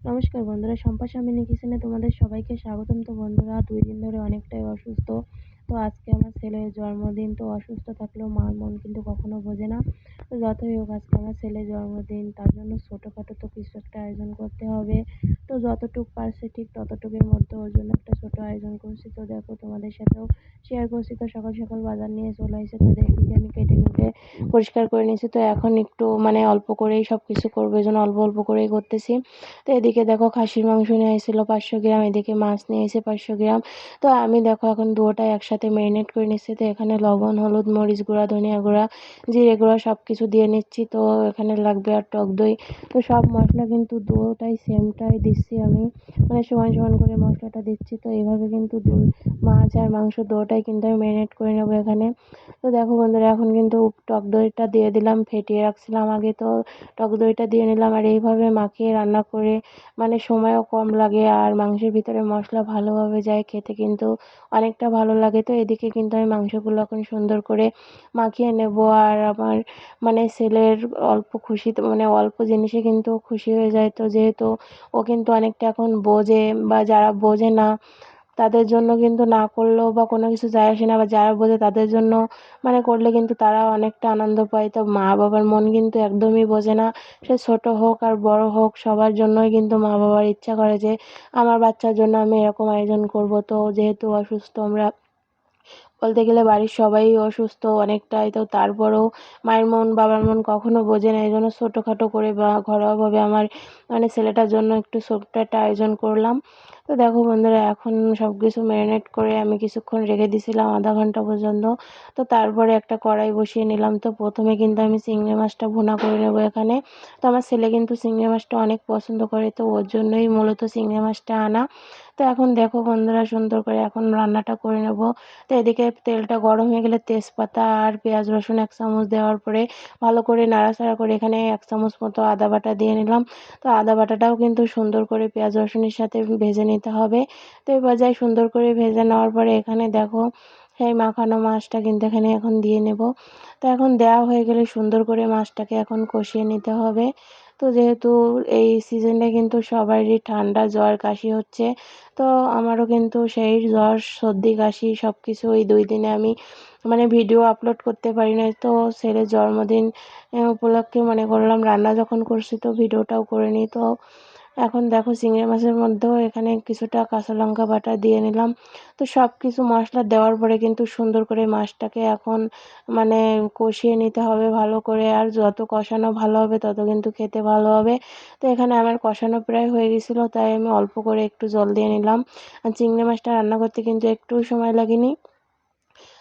নমস্কার বন্ধুরা, শম্পা স্বামিনী কিচেনে তোমাদের সবাইকে স্বাগতম। তো বন্ধুরা, 2 দিন ধরে অনেকটাই অসুস্থ। তো আজকে আমার ছেলের জন্মদিন। তো অসুস্থ থাকলেও মার মন কিন্তু কখনো বোঝে না। তো যতই হোক, আজকে আমার ছেলের জন্মদিন, তার জন্য ছোটোখাটো তো কিছু একটা আয়োজন করতে হবে। তো যতটুকু পারছি ঠিক ততটুকুর মধ্যে ওর জন্য একটা ছোটো আয়োজন করছি। তো দেখো, তোমাদের সাথেও শেয়ার করছি। তো সকাল সকাল বাজার নিয়ে চলে এসে তো দেখি আমি কেটে কুটে পরিষ্কার করে নিয়েছি। তো এখন একটু অল্প করেই সব কিছু করবো, এই জন্য অল্প অল্প করেই করতেছি। তো এদিকে দেখো, খাসির মাংস নিয়ে এসেছিলো 500 গ্রাম, এদিকে মাছ নিয়ে এসে 500 গ্রাম। তো আমি দেখো এখন দুটোটাই একসাথে ম্যারিনেট করে নিচ্ছি। তো এখানে লবণ, হলুদ, মরিচ গুঁড়া, ধনিয়া গুঁড়া, জিরে গুঁড়া সব কিছু দিয়ে নিচ্ছি। তো এখানে লাগবে আর টক দই। তো সব মশলা কিন্তু দুটোটাই সেমটাই দিচ্ছি আমি, সমান সমান করে মশলাটা দিচ্ছি। তো এইভাবে কিন্তু মাছ আর মাংস দুটোটাই কিন্তু আমি ম্যারিনেট করে নেবো এখানে। তো দেখো বন্ধুরা, এখন কিন্তু টক দইটা দিয়ে দিলাম, ফেটিয়ে রাখছিলাম আগে। তো টক দইটা দিয়ে নিলাম, আর এইভাবে মাখিয়ে রান্না করে সময়ও কম লাগে আর মাংসের ভিতরে মশলা ভালোভাবে যায়, খেতে কিন্তু অনেকটা ভালো লাগে। তো এদিকে কিন্তু আমি মাংসগুলো এখন সুন্দর করে মাখিয়ে নেব। আর আমার ছেলের অল্প খুশিতে অল্প জিনিসে কিন্তু খুশি হয়ে যায়। তো যেহেতু ও কিন্তু অনেকটা এখন বোঝে, বা যারা বোঝে না তাদের জন্য কিন্তু না করলেও বা কোনো কিছু যায় আসে না, বা যারা বোঝে তাদের জন্য করলে কিন্তু তারা অনেকটা আনন্দ পায়। তো মা বাবার মন কিন্তু একদমই বোঝে না, সে ছোট হোক আর বড় হোক, সবার জন্যই কিন্তু মা বাবার ইচ্ছা করে যে আমার বাচ্চার জন্য আমি এরকম আয়োজন করব। তো যেহেতু অসুস্থ আমরা, বলতে গেলে বাড়ির সবাই অসুস্থ অনেকটাই, তো তারপরেও মায়ের মন বাবার মন কখনো বোঝে না। এই জন্য ছোটোখাটো করে বা ঘরোয়াভাবে আমার ছেলেটার জন্য একটু ছোট্ট একটা আয়োজন করলাম। তো দেখো বন্ধুরা, এখন সব কিছু ম্যারিনেট করে আমি কিছুক্ষণ রেখে দিয়েছিলাম, আধা ঘন্টা পর্যন্ত। তো তারপরে একটা কড়াই বসিয়ে নিলাম। তো প্রথমে কিন্তু আমি চিংড়ি মাছটা ভুনা করে নেবো এখানে। তো আমার ছেলে কিন্তু চিংড়ি মাছটা অনেক পছন্দ করে, তো ওর জন্যই মূলত চিংড়ি মাছটা আনা। তো এখন দেখো বন্ধুরা, সুন্দর করে এখন রান্নাটা করে নেব। তো এদিকে তেলটা গরম হয়ে গেলে তেজপাতা আর পেঁয়াজ রসুন 1 চামচ দেওয়ার পরে ভালো করে নাড়াচাড়া করে এখানে 1 চামচ মতো আদা বাটা দিয়ে নিলাম। তো আদা বাটাটাও কিন্তু সুন্দর করে পেঁয়াজ রসুনের সাথে ভেজে নিতে হবে। তো এই পর্যায়ে সুন্দর করে ভেজে নেওয়ার পরে এখানে দেখো সেই মাখানো মাছটা কিন্তু এখানে এখন দিয়ে নেব। তো এখন দেওয়া হয়ে গেলে সুন্দর করে মাছটাকে এখন কষিয়ে নিতে হবে। তো যেহেতু এই সিজনে কিন্তু সবারই ঠান্ডা জ্বর কাশি হচ্ছে, তো আমারও কিন্তু সেই জ্বর সর্দি কাশি সব কিছু ওই 2 দিনে আমি ভিডিও আপলোড করতে পারি না। তো ছেলের জন্মদিন উপলক্ষে মনে করলাম রান্না যখন করছি তো ভিডিওটাও করে নিই। তো এখন দেখো, চিংড়ি মাছের মধ্যেও এখানে কিছুটা কাঁচা লঙ্কা বাটা দিয়ে নিলাম। তো সব কিছু মশলা দেওয়ার পরে কিন্তু সুন্দর করে মাছটাকে এখন মানে কষিয়ে নিতে হবে ভালো করে। আর যত কষানো ভালো হবে তত কিন্তু খেতে ভালো হবে। তো এখানে আমার কষানো প্রায় হয়ে গেছিলো, তাই আমি অল্প করে একটু জল দিয়ে নিলাম। আর চিংড়ি মাছটা রান্না করতে কিন্তু একটু সময় লাগেনি।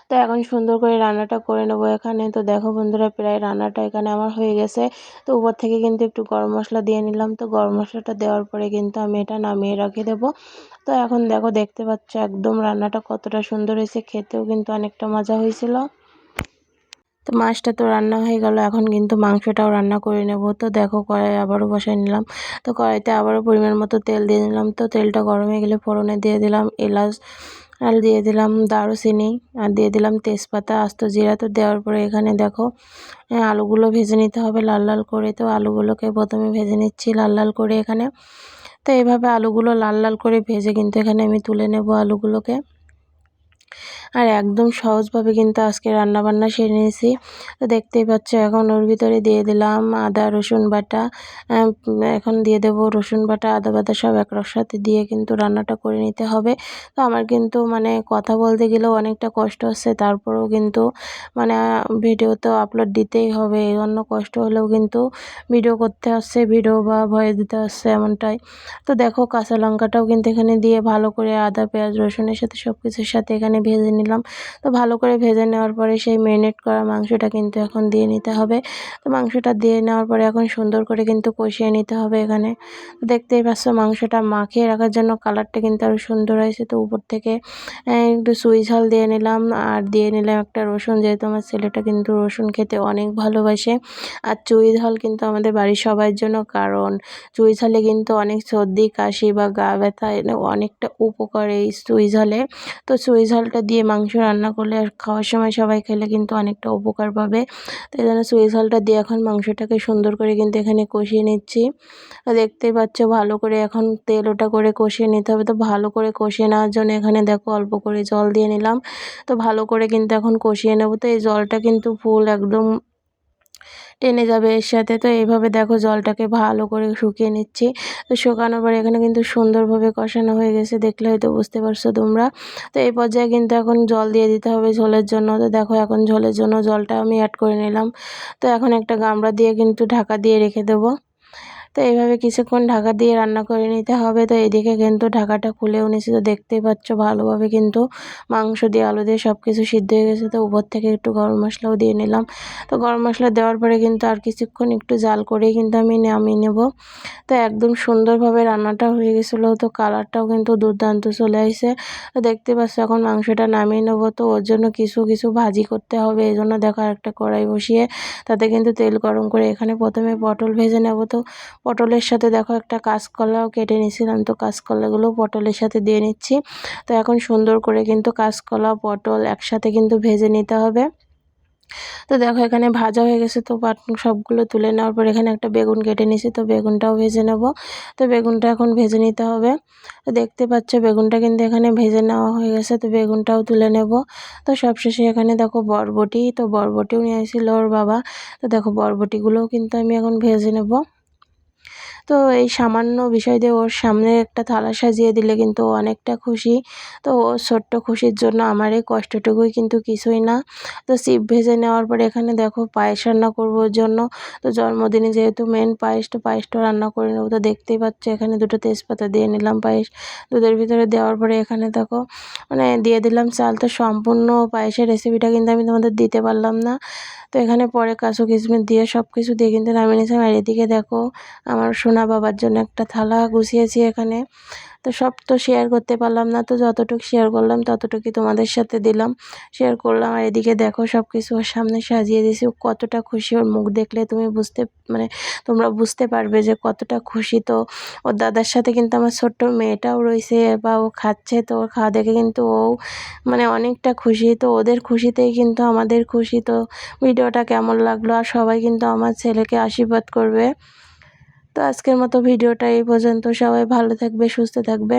তো এখন সুন্দর করে রান্নাটা করে নেবো এখানে। তো দেখো বন্ধুরা, প্রায় রান্নাটা এখানে আমার হয়ে গেছে। তো উপর থেকে কিন্তু একটু গরম মশলা দিয়ে নিলাম। তো গরম মশলাটা দেওয়ার পরে কিন্তু আমি এটা নামিয়ে রেখে দেবো। তো এখন দেখো, দেখতে পাচ্ছ একদম রান্নাটা কতটা সুন্দর হয়েছে, খেতেও কিন্তু অনেকটা মজা হয়েছিল। তো মাছটা তো রান্না হয়ে গেল, এখন কিন্তু মাংসটাও রান্না করে নেব। তো দেখো, কড়াই আবারও বসাই নিলাম। তো কড়াইতে আবারও পরিমাণ মতো তেল দিয়ে নিলাম। তো তেলটা গরম হয়ে গেলে ফোড়নে দিয়ে দিলাম এলাচ, আর দিয়ে দিলাম দারুচিনি, আর দিয়ে দিলাম তেজপাতা, আস্ত জিরা। তো দেওয়ার পরে এখানে দেখো আলুগুলো ভেজে নিতে হবে লাল লাল করে। তো আলুগুলোকে প্রথমে ভেজে নিচ্ছি লাল লাল করে এখানে। তো এইভাবে আলুগুলো লাল লাল করে ভেজে কিন্তু এখানে আমি তুলে নেব আলুগুলোকে। আর একদম সহজভাবে কিন্তু আজকে রান্নাবান্না সেরে নিয়েছি। তো দেখতেই পাচ্ছ, এখন ওর ভিতরে দিয়ে দিলাম আদা রসুন বাটা। এখন দিয়ে দেব রসুন বাটা, আদা বাটা সব একসাথে দিয়ে কিন্তু রান্নাটা করে নিতে হবে। তো আমার কিন্তু কথা বলতে গেলেও অনেকটা কষ্ট হচ্ছে, তারপরেও কিন্তু ভিডিও তো আপলোড দিতেই হবে, এই জন্য কষ্ট হলেও কিন্তু ভিডিও করতে হচ্ছে, ভিডিও বা ভয়েস দিতে হচ্ছে এমনটাই। তো দেখো, কাঁচা লঙ্কাটাও কিন্তু এখানে দিয়ে ভালো করে আদা পেঁয়াজ রসুনের সাথে সব কিছুর সাথে এখানে ভেজে নিলাম। তো ভালো করে ভেজে নেওয়ার পরে সেই ম্যারিনেট করা মাংসটা কিন্তু এখন দিয়ে নিতে হবে। তো মাংসটা দিয়ে নেওয়ার পরে এখন সুন্দর করে কিন্তু কষিয়ে নিতে হবে এখানে। তো দেখতেই পাচ্ছ, মাংসটা মাখিয়ে রাখার জন্য কালারটা কিন্তু আরও সুন্দর হয়েছে। তো উপর থেকে একটু চুই ঝাল দিয়ে নিলাম, আর দিয়ে নিলাম একটা রসুন, যেহেতু আমার ছেলেটা কিন্তু রসুন খেতে অনেক ভালোবাসে। আর চুই ঝাল কিন্তু আমাদের বাড়ির সবার জন্য, কারণ চুই ঝালে কিন্তু অনেক সর্দি কাশি বা গা ব্যথা অনেকটা উপকার এই চুই ঝালে। তো চুই ঝালটা দিয়ে মাংস রান্না করলে আর খাওয়ার সময় সবাই খেলে কিন্তু অনেকটা উপকার পাবে। তো এই জন্য সুই ঝালটা দিয়ে এখন মাংসটাকে সুন্দর করে কিন্তু এখানে কষিয়ে নিচ্ছি। দেখতেই পাচ্ছ ভালো করে এখন তেল ওটা করে কষিয়ে নিতে হবে। তো ভালো করে কষিয়ে নেওয়ার জন্য এখানে দেখো অল্প করে জল দিয়ে নিলাম। তো ভালো করে কিন্তু এখন কষিয়ে নেব। তো এই জলটা কিন্তু ফুল একদম টেনে যাবে এর সাথে। তো এইভাবে দেখো জলটাকে ভালো করে শুকিয়ে নিচ্ছি। তো শুকানোর পরে এখানে কিন্তু সুন্দরভাবে কষানো হয়ে গেছে, দেখলে হয়তো বুঝতে পারছো তোমরা। তো এই পর্যায়ে কিন্তু এখন জল দিয়ে দিতে হবে ঝোলের জন্য। তো দেখো এখন ঝোলের জন্য জলটা আমি অ্যাড করে নিলাম। তো এখন একটা গামলা দিয়ে কিন্তু ঢাকা দিয়ে রেখে দেবো। তো এইভাবে কিছুক্ষণ ঢাকা দিয়ে রান্না করে নিতে হবে। তো এদিকে কিন্তু ঢাকাটা খুলেও নিয়েছি। তো দেখতেই পাচ্ছ ভালোভাবে কিন্তু মাংস দিয়ে আলু দিয়ে সব কিছু সিদ্ধ হয়ে গেছে। তো উপর থেকে একটু গরম মশলাও দিয়ে নিলাম। তো গরম মশলা দেওয়ার পরে কিন্তু আর কিছুক্ষণ একটু জাল করেই কিন্তু আমি নামিয়ে নেব। তো একদম সুন্দরভাবে রান্নাটা হয়ে গেছিলো। তো কালারটাও কিন্তু দুর্দান্ত চলে আসছে। তো দেখতে পাচ্ছ এখন মাংসটা নামিয়ে নেব। তো ওর জন্য কিছু কিছু ভাজি করতে হবে, এই জন্য দেখো একটা কড়াই বসিয়ে তাতে কিন্তু তেল গরম করে এখানে প্রথমে পটল ভেজে নেব। তো পটলের সাথে দেখো একটা কাঁচকলাও কেটে নিয়েছিলাম, তো কাঁচকলাগুলো পটলের সাথে দিয়ে নিচ্ছি। তো এখন সুন্দর করে কিন্তু কাঁচকলা পটল একসাথে কিন্তু ভেজে নিতে হবে। তো দেখো এখানে ভাজা হয়ে গেছে। তো সবগুলো তুলে নেওয়ার পর এখানে একটা বেগুন কেটে নিয়েছি, তো বেগুনটাও ভেজে নেব। তো বেগুনটা এখন ভেজে নিতে হবে। তো দেখতে পাচ্ছ বেগুনটা কিন্তু এখানে ভেজে নেওয়া হয়ে গেছে। তো বেগুনটাও তুলে নেব। তো সবশেষে এখানে দেখো বরবটি, তো বরবটিও নিয়ে আসছিল ওর বাবা। তো দেখো বরবটিগুলোও কিন্তু আমি এখন ভেজে নেব। তো এই সামান্য বিষয় দিয়ে ওর সামনে একটা থালা সাজিয়ে দিলে কিন্তু ও অনেকটা খুশি। তো ওর ছোট্ট খুশির জন্য আমার এই কষ্টটুকুই কিন্তু কিছুই না। তো ছিপ ভেজে নেওয়ার পরে এখানে দেখো পায়েস রান্না করবো ওর জন্য। তো জন্মদিনে যেহেতু মেন পায়েস, তো পায়েসটা রান্না করে নেবো। তো দেখতেই পাচ্ছ এখানে দুটো তেজপাতা দিয়ে নিলাম পায়েস দুধের ভিতরে দেওয়ার পরে এখানে দেখো মানে দিয়ে দিলাম চাল। তো সম্পূর্ণ পায়েসের রেসিপিটা কিন্তু আমি তোমাদের দিতে পারলাম না। তো এখানে পরে কাজু কিশমিশ দিয়ে সব কিছু দিয়ে কিন্তু নামিয়ে নিয়েছিলাম। আর এদিকে দেখো আমার সোনা বাবার জন্য একটা থালা গুছিয়েছি এখানে। তো সব তো শেয়ার করতে পারলাম না, তো যতটুকু শেয়ার করলাম ততটুকুই তোমাদের সাথে দিলাম, শেয়ার করলাম। আর এদিকে দেখো সব কিছু ওর সামনে সাজিয়ে দিয়েছি। ও কতটা খুশি, ওর মুখ দেখলে তুমি মানে তোমরা বুঝতে পারবে যে কতটা খুশি। তো ওর দাদার সাথে কিন্তু আমার ছোট্ট মেয়েটাও রয়েছে বা ও খাচ্ছে। তো ওর খাওয়া দেখে কিন্তু ও মানে অনেকটা খুশি। তো ওদের খুশিতেই কিন্তু আমাদের খুশি। তো ভিডিওটা কেমন লাগলো, আর সবাই কিন্তু আমার ছেলেকে আশীর্বাদ করবে। তো আজকের মতো ভিডিওটা এই পর্যন্ত। সবাই ভালো থাকবে, সুস্থ থাকবে।